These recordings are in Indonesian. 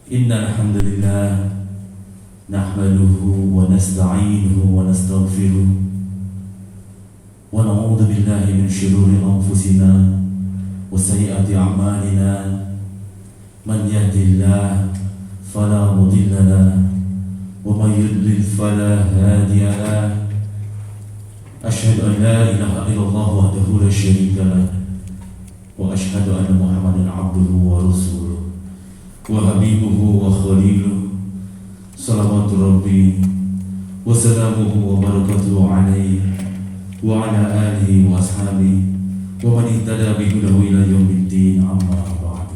Innal hamdalillah nahmaduhu wa nasta'inuhu wa nastaghfiruh wa na'udzu billahi min shururi anfusina wa sayyiati a'malina man yahdihillahu fala mudilla lahu wa man yudlil fala hadiya lahu asyhadu an la ilaha illallah wahdahu la syarika lahu wa asyhadu anna Muhammadan abduhu wa rasuluh wa habibuhu wa khaliluh salawatu rabbi wa salamuhu wa barakatuhu alaihi wa ala alihi wa ashabihi wa man ihtada bihudahu ila yaumiddin amma ba'du.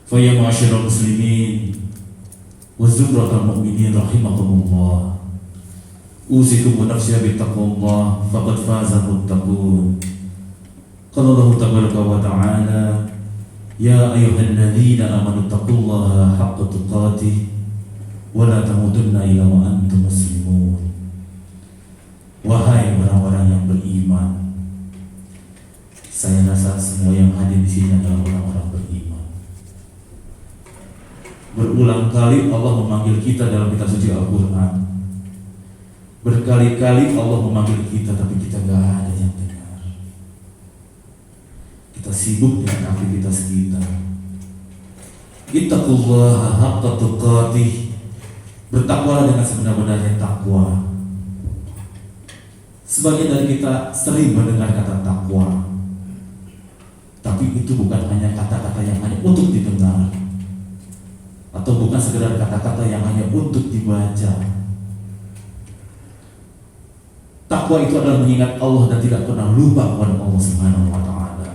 Fa ya ma'asyiral muslimin wa zumratal mu'minin rahimakumullah, usikum wa nafsi bittaqwallah faqad faza muttaqun. Qala Allah tabaraka wa ta'ala, ya ayyuhalladzina amanu taqullaha haqqa tuqatih wa la tamutunna illa wa antum muslimun. Wahai orang-orang yang beriman, saya rasa semua yang hadir di sini adalah orang-orang beriman. Berulang kali Allah memanggil kita dalam kitab suci Al-Quran. Berkali-kali Allah memanggil kita, tapi kita gak ada yang dengar. Kita sibuk dengan aktivitas kita. Ittaqullaha haqqa tuqatih, bertakwalah dengan sebenar-benarnya takwa. Sebagian dari kita sering mendengar kata takwa, tapi itu bukan hanya kata-kata yang hanya untuk didengar, atau bukan sekedar kata-kata yang hanya untuk dibaca. Takwa itu adalah mengingat Allah dan tidak pernah lupa kepada Allah Subhanahu wa Ta'ala.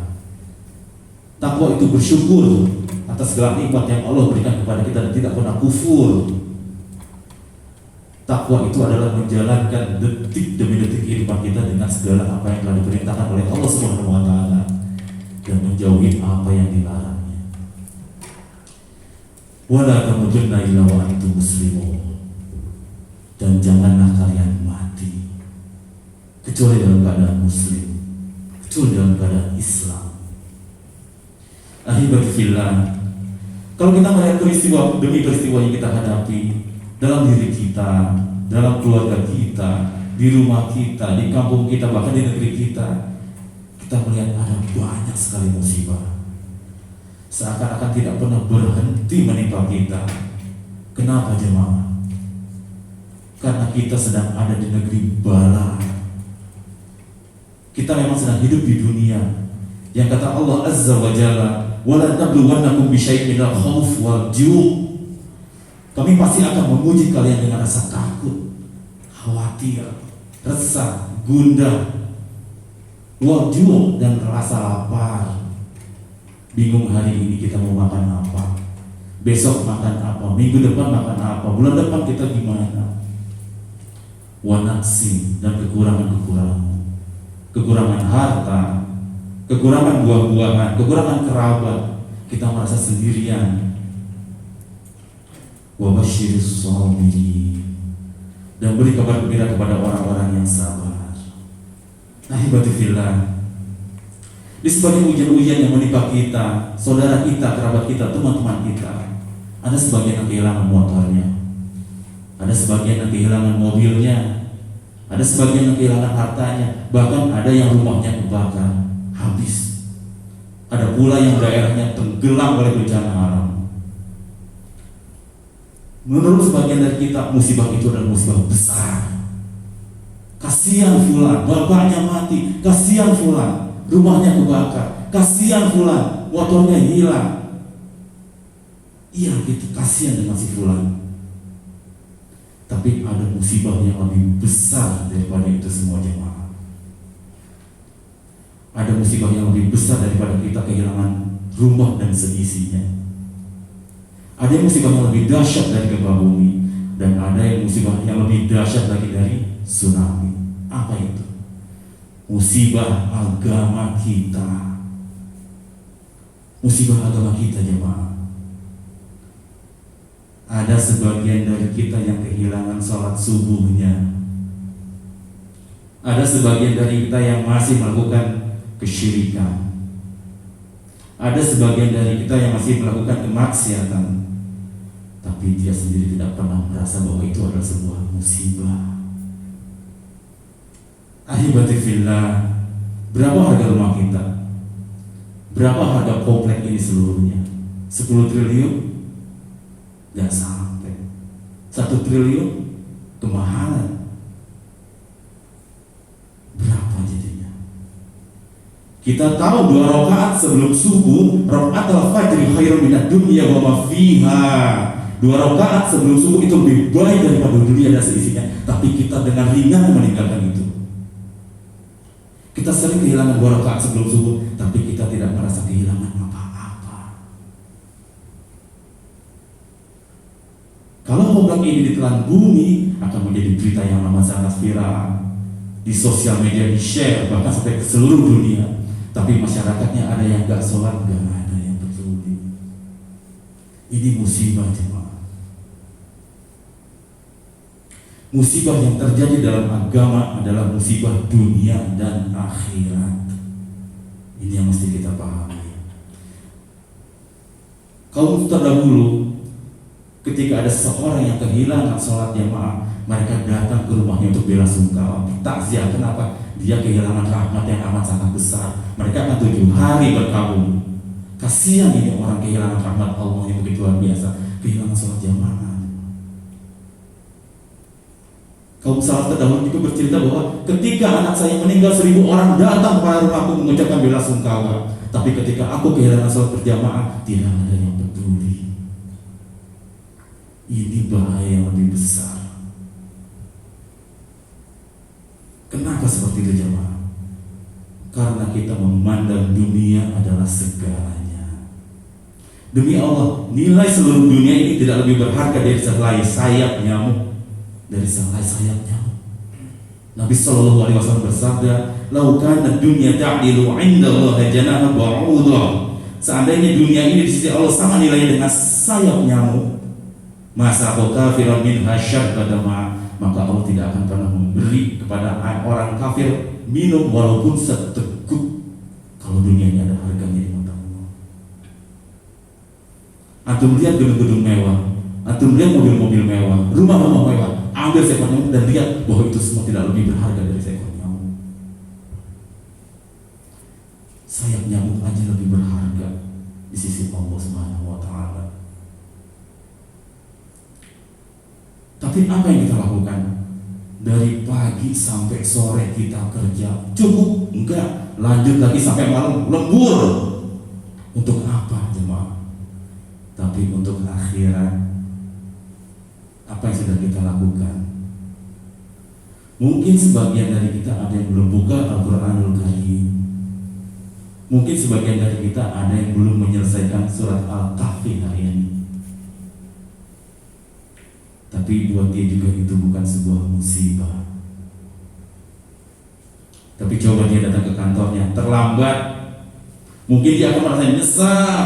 Takwa itu bersyukur atas segala nikmat yang Allah berikan kepada kita dan tidak pernah kufur. Takwa itu adalah menjalankan detik demi detik kehidupan kita dengan segala apa yang telah diperintahkan oleh Allah Subhanahu wa Ta'ala dan menjauhi apa yang dilarangnya. Wala tamutunna illa wa antum muslimun, dan janganlah kalian mati kecuali dalam keadaan muslim, kecuali dalam keadaan Islam. Ahibati fillah, kalau kita melihat peristiwa demi peristiwa yang kita hadapi dalam diri kita, dalam keluarga kita, di rumah kita, di kampung kita, bahkan di negeri kita, kita melihat ada banyak sekali musibah. Seakan-akan tidak pernah berhenti menimpa kita. Kenapa jemaah? Karena kita sedang ada di negeri bala. Kita memang sedang hidup di dunia yang kata Allah Azza wa Jalla, wala nabluwannakum bisyai'in minal khauf wal ju'. Kami pasti akan menguji kalian dengan rasa takut, khawatir, resah, gundah, wajul, dan rasa lapar. Bingung hari ini kita mau makan apa, besok makan apa, minggu depan makan apa, bulan depan kita gimana. Wanaksi, dan kekurangan-kekurangan, kekurangan harta, kekurangan buah-buahan, kekurangan kerabat. Kita merasa sendirian. Wa basyiris sabirin, dan beri kabar gembira kepada orang-orang yang sabar. Ahibati fillah, di sebagian ujian-ujian yang menimpa kita, saudara kita, kerabat kita, teman-teman kita, ada sebagian yang kehilangan motornya, ada sebagian yang kehilangan mobilnya, ada sebagian yang kehilangan hartanya, bahkan ada yang rumahnya kebakar habis. Ada pula yang daerahnya tenggelam oleh bencana alam. Menurut sebagian dari kita, musibah itu adalah musibah besar. Kasihan fulan, bapaknya mati. Kasihan fulan, rumahnya kebakar. Kasihan fulan, motornya hilang. Iya gitu, kasihan dengan si fulan. Tapi ada musibah yang lebih besar daripada itu semua jemaah. Ada musibah yang lebih besar daripada kita kehilangan rumah dan seisinya. Ada yang musibah yang lebih dahsyat dari gempa bumi, dan ada yang musibah yang lebih dahsyat lagi dari tsunami. Apa itu? Musibah agama kita. Musibah agama kita jemaah. Ada sebagian dari kita yang kehilangan sholat subuhnya. Ada sebagian dari kita yang masih melakukan kesyirikan. Ada sebagian dari kita yang masih melakukan kemaksiatan, tapi dia sendiri tidak pernah merasa bahwa itu adalah sebuah musibah. Ahibati fillah, berapa harga rumah kita? Berapa harga komplek ini seluruhnya? 10 triliun? Gak sampai. 1 triliun? Kemahalan. Berapa jadinya? Kita tahu 2 rakaat sebelum subuh, rakaat al-fajri khairun minad dunya wa ma fiha. 2 rakaat sebelum subuh itu lebih baik daripada dunia dan seisinya. Tapi kita dengan ringan meninggalkan itu. Kita sering kehilangan 2 rakaat sebelum subuh, tapi kita tidak merasa kehilangan apa-apa. Kalau komplek ini ditelan bumi, akan menjadi berita yang amat sangat viral di sosial media, di share bahkan sampai ke seluruh dunia. Tapi masyarakatnya ada yang gak sholat, gak ada yang peduli. Ini musibah jemaah. Musibah yang terjadi dalam agama adalah musibah dunia dan akhirat. Ini yang mesti kita pahami. Kaum terdahulu, ketika ada seseorang yang kehilangan sholat jamaah, mereka datang ke rumahnya untuk belasungkawa, takziah. Kenapa? Dia kehilangan rahmat yang amat sangat besar. Mereka akan 7 hari berkabung. Kasihan ini orang kehilangan rahmat Allah yang begitu luar biasa, kehilangan sholat jamaah. Kaum salaf terdahulu itu bercerita bahwa ketika anak saya meninggal, 1000 orang datang kepada rumahku mengucapkan belasungkawa. Tapi ketika aku kehilangan sholat berjamaah, tidak ada yang peduli. Ini bahaya yang lebih besar. Kenapa seperti itu jamaah? Karena kita memandang dunia adalah segalanya. Demi Allah, nilai seluruh dunia ini tidak lebih berharga dari sehelai sayap nyamuk. Dari sehelai sayap nyamuk. Nabi Shallallahu Alaihi Wasallam bersabda, "Lau kana dunya ta'dilu 'inda Allah janaha ba'udah." Seandainya dunia ini di sisi Allah sama nilainya dengan sayap nyamuk, masa kafiran minha syarbadama, maka Allah tidak akan pernah memberi kepada orang kafir minum walaupun seteguk. Kalau dunia ini ada harganya di mata Allah. Antum lihat gedung-gedung mewah, antum lihat mobil-mobil mewah, rumah-rumah mewah, ambil seekor nyamuk dan lihat bahwa itu semua tidak lebih berharga dari seekor nyamuk. Sayap nyamuk aja lebih berharga di sisi Allah Subhanahu wa Ta'ala. Tapi apa yang kita lakukan? Dari pagi sampai sore kita kerja, cukup? Enggak, lanjut lagi sampai malam, lembur. Untuk apa jemaah? Tapi untuk akhirat, apa yang sudah kita lakukan? Mungkin sebagian dari kita ada yang belum buka Al-Quranul Karim. Mungkin sebagian dari kita ada yang belum menyelesaikan surat Al-Kahfi hari ini. Tapi buat dia juga itu bukan sebuah musibah. Tapi coba dia datang ke kantornya terlambat, mungkin dia akan merasa nyesal,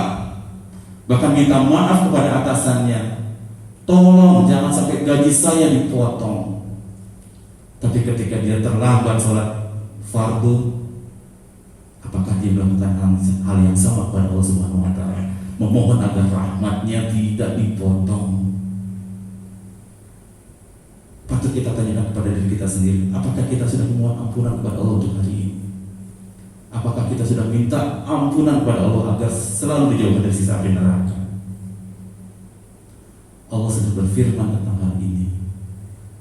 bahkan minta maaf kepada atasannya. Tolong jangan sampai gaji saya dipotong. Tapi ketika dia terlambat sholat fardu, apakah dia melakukan hal yang sama kepada Allah Subhanahu wa Ta'ala, memohon agar rahmatnya tidak dipotong? Patut kita tanyakan kepada diri kita sendiri, apakah kita sudah memohon ampunan kepada Allah untuk hari ini? Apakah kita sudah minta ampunan kepada Allah agar selalu dijauhkan dari siksa api neraka? Allah sudah berfirman tentang hal ini.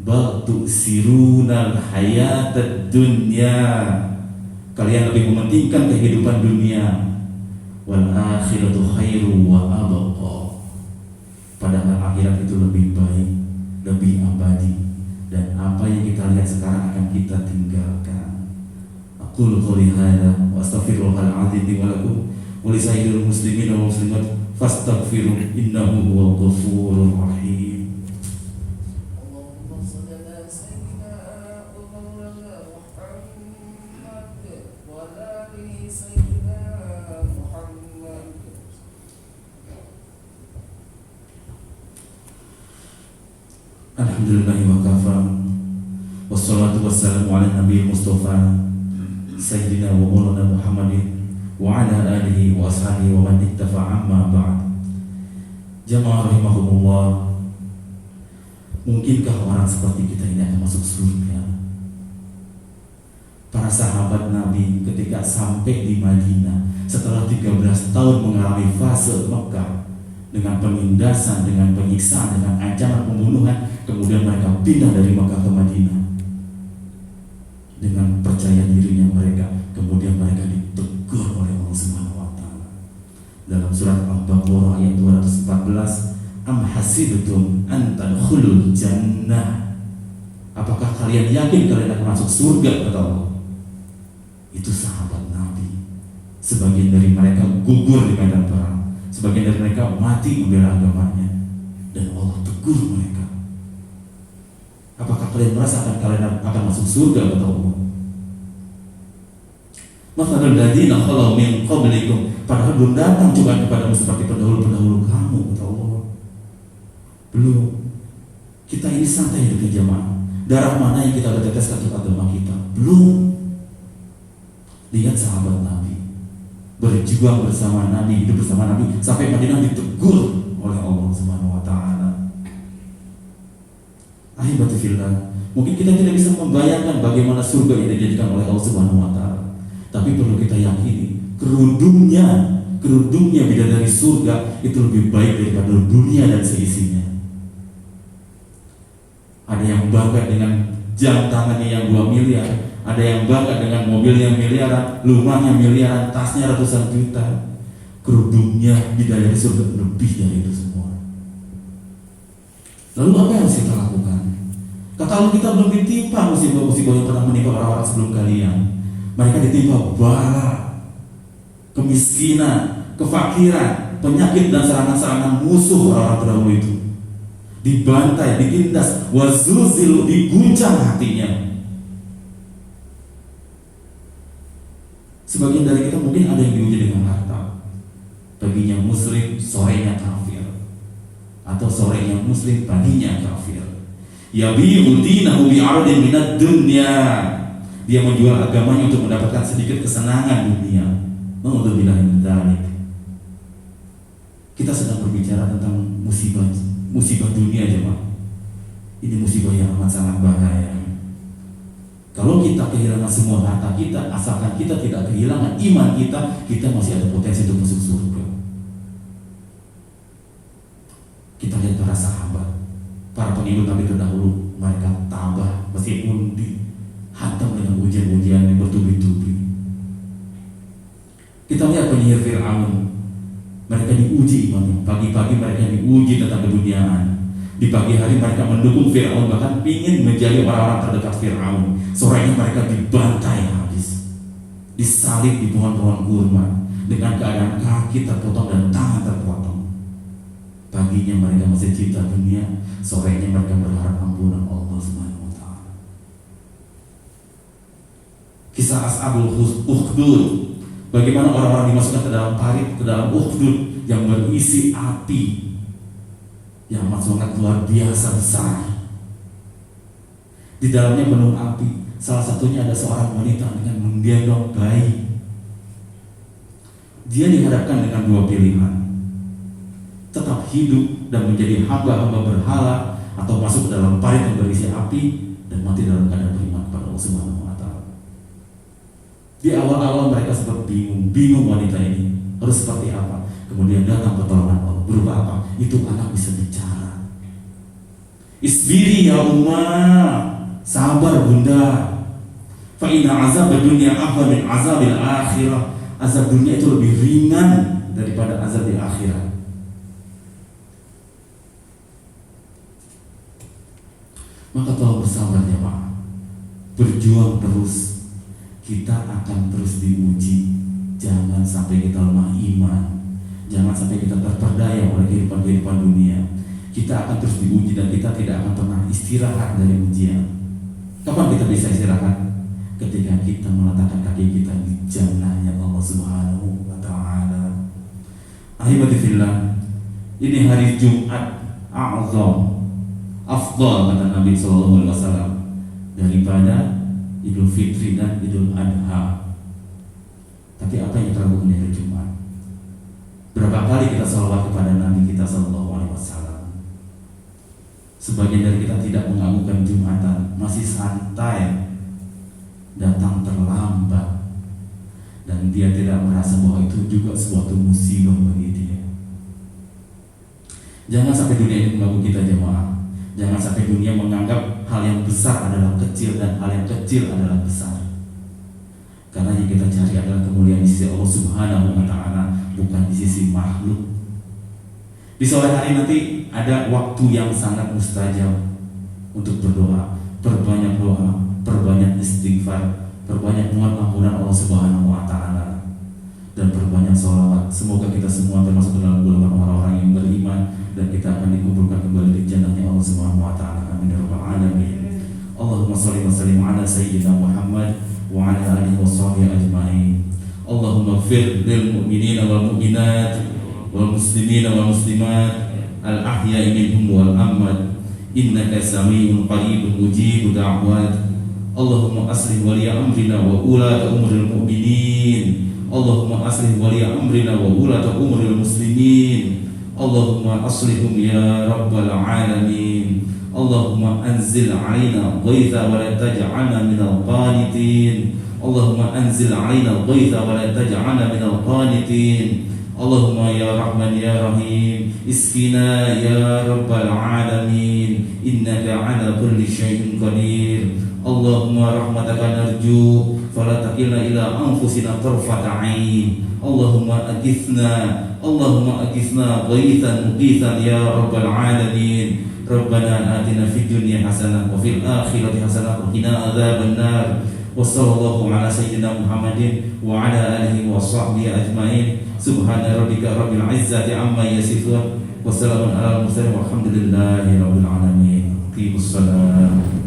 Bal tu'sirunal hayatad dunya. Kalian lebih mementingkan kehidupan dunia. Wal akhiratu khairu wa abqa. Padahal akhirat itu lebih baik, lebih abadi, dan apa yang kita lihat sekarang akan kita tinggalkan. Aqulu qouli hadza wa astaghfirullahal azim wa lakum wa li sayyidil muslimin wal muslimat fastaghfiru innahu huwal ghafurur rahim. Alhamdulillahi wa kafa, wassalatu wassalamu ala nabiyil mustafa sayyidina wa maulana Muhammadin wa ala alihi wa ashabihi wa man ittafa amma ba'd. Jamaah rahimahumullah, mungkinkah orang seperti kita ini akan masuk surga? Para sahabat Nabi ketika sampai di Madinah setelah 13 tahun mengalami fase Mekah dengan penindasan, dengan penyiksaan, dengan ancaman pembunuhan, kemudian mereka pindah dari Mekah ke Madinah dengan percaya dirinya mereka, kemudian mereka ditegur oleh Allah Subhanahu wa taala. Dalam surat Al-Baqarah ayat 214, am hasibtum an tadkhulul jannah, apakah kalian yakin kalian akan masuk surga, kata Allah. Itu sahabat Nabi. Sebagian dari mereka gugur di medan perang, sebagian dari mereka mati membela agamanya, dan Allah tegur mereka. Apakah kalian merasakan kalian akan masuk surga, kata Allah. Mathalul ladzina khalau min qablikum, padahal belum datang cobaan kepadamu seperti pendahulu-pendahulu kamu, kata Allah. Belum. Kita ini santai hidupnya jamaah. Darah mana yang kita berteteskan untuk agama kita? Belum. Lihat sahabat Nabi, berjuang bersama Nabi, hidup bersama Nabi sampai Madinah ditegur oleh Allah Subhanahu wa taala. Ahibati fillah, mungkin kita tidak bisa membayangkan bagaimana surga yang dijadikan oleh Allah Subhanahu wa taala. Tapi perlu kita yakini, kerudungnya bidadari surga itu lebih baik daripada dunia dan seisinya. Ada yang bangga dengan jam tangannya yang 2 miliar, ada yang bangga dengan mobilnya miliaran, rumahnya miliaran, tasnya ratusan juta. Kerudungnya bidadari surga lebih dari itu semua. Lalu apa yang harus kita lakukan? Kata Allah, kita belum ditimpa musibah-musibah yang pernah menimpa orang-orang sebelum kalian. Mereka ditimpa bala, kemiskinan, kefakiran, penyakit dan serangan-serangan musuh orang-orang terdahulu itu. Dibantai, ditindas, wazulzilu, diguncang hatinya. Sebagian dari kita mungkin ada yang diuji dengan harta. Paginya muslim, sorenya kafir. Atau sorenya muslim, paginya kafir. Yabi'u dinahu bi'aradin minad dunya. Dia menjual agamanya untuk mendapatkan sedikit kesenangan dunia. Na'udzubillah min dzalik. Kita sedang berbicara tentang musibah dunia, jemaah. Ini musibah yang amat sangat bahaya. Kalau kita kehilangan semua harta kita, asalkan kita tidak kehilangan iman kita masih ada potensi untuk masuk surga. Kita lihat para sahabat, para pengikut Nabi terdahulu, mereka tabah meskipun dihantam dengan ujian-ujian yang bertubi-tubi. Kita lihat penyihir Fir'aun, mereka diuji imannya. Pagi-pagi mereka diuji tentang keduniaan. Di pagi hari mereka mendukung Fir'aun, bahkan ingin menjadi orang-orang terdekat Fir'aun. Sorenya mereka dibantai habis, disalib di pohon-pohon kurma dengan keadaan kaki terpotong dan tangan terpotong. Paginya mereka masih cinta dunia, sorenya mereka berharap ampunan Allah Subhanahu wa taala. Kisah Ashabul Ukhdud, bagaimana orang-orang dimasukkan ke dalam parit, ke dalam ukhdud yang berisi api yang sangat luar biasa besar. Di dalamnya penuh api. Salah satunya ada seorang wanita dengan menggendong bayi. Dia dihadapkan dengan 2 pilihan: tetap hidup dan menjadi hamba-hamba berhala, atau masuk ke dalam parit yang berisi api dan mati dalam keadaan beriman kepada Allah Subhanahu wa taala. Di awal-awal mereka sempat bingung wanita ini harus seperti apa. Kemudian datang pertolongan Allah. Berupa apa? Itu anak bisa bicara. Isbiri ya ummah, sabar bunda. Fa inna azab dunya afdal min azabil akhirah. Azab dunia itu lebih ringan daripada azab di akhirat. Maka tolong bersabar ya Pak. Berjuang terus. Kita akan terus diuji. Jangan sampai kita lemah iman. Jangan sampai kita terperdaya oleh kehidupan dunia. Kita akan terus diuji dan kita tidak akan pernah istirahat dari ujian. Kapan kita bisa istirahat? Ketika kita meletakkan kaki kita di jannahnya Allah Subhanahu wa taala. Ahibati fillah, ini hari Jumat A'zam, afdal kata Nabi sallallahu alaihi wasallam daripada Idul Fitri dan Idul Adha. Tapi apa yang kita lakukan di hari Jumat? Berapa kali kita sholawat kepada Nabi kita Sallallahu Alaihi Wasallam? Sebagian dari kita tidak mengagukan Jumatan, masih santai, datang terlambat, dan dia tidak merasa bahwa itu juga suatu musibah bagi dia. Jangan sampai dunia ini mengganggu kita jemaah. Jangan sampai dunia menganggap hal yang besar adalah kecil dan hal yang kecil adalah besar. Karena yang kita cari adalah kemuliaan di sisi Allah Subhanahu wa Ta'ala, bukan di sisi makhluk. Di sore hari nanti ada waktu yang sangat mustajab untuk berdoa. Perbanyak doa, perbanyak istighfar, perbanyak mohon ampunan Allah Subhanahu wa Ta'ala, dan perbanyak sholawat. Semoga kita semua termasuk dalam golongan orang-orang yang beriman, dan kita akan dikumpulkan kembali di jannahnya Allah Subhanahu wa Ta'ala. Amin ya rabbal alamin. Allahumma shalli wa sallim ala sayyidina Muhammad wa ala alihi wa sahbihi ajma'in. Allahumma ighfir lil mu'minina wal mu'minat wal muslimina wal muslimat al ahya'i minhum wal amwat, innaka sami'un qaribun mujibud da'wat. Allahumma aslih wali amrina wa ulata umril mu'minin. Allahumma aslih wali amrina wa ulata umril muslimin. Allahumma aslihum ya rabbal alamin. Allahumma anzil alaina ghaitha wa la taj'alna minal qanitin. Allahumma anzil alaina ghaitha wa la taj'alna minal qanitin. Allahumma ya Rahman ya Rahim, iskina ya rabbal alamin, innaka ala kulli syai'in qadir. Allahumma rahmataka narju fala takilna ila anfusina tarfata ain. Allahumma agithna ghaithan mughithan ya rabbal alamin. Rabbana atina fid dunya hasanah wa fil akhirati hasanah wa qina adzaban nar. Wa sallallahu ala sayyidina Muhammadin wa ala alihi wa sahbihi ajmain. Subhana rabbika rabbil izzati amma yasifun wa salamun alal mursalin walhamdulillahi rabbil alamin. Qimus salam.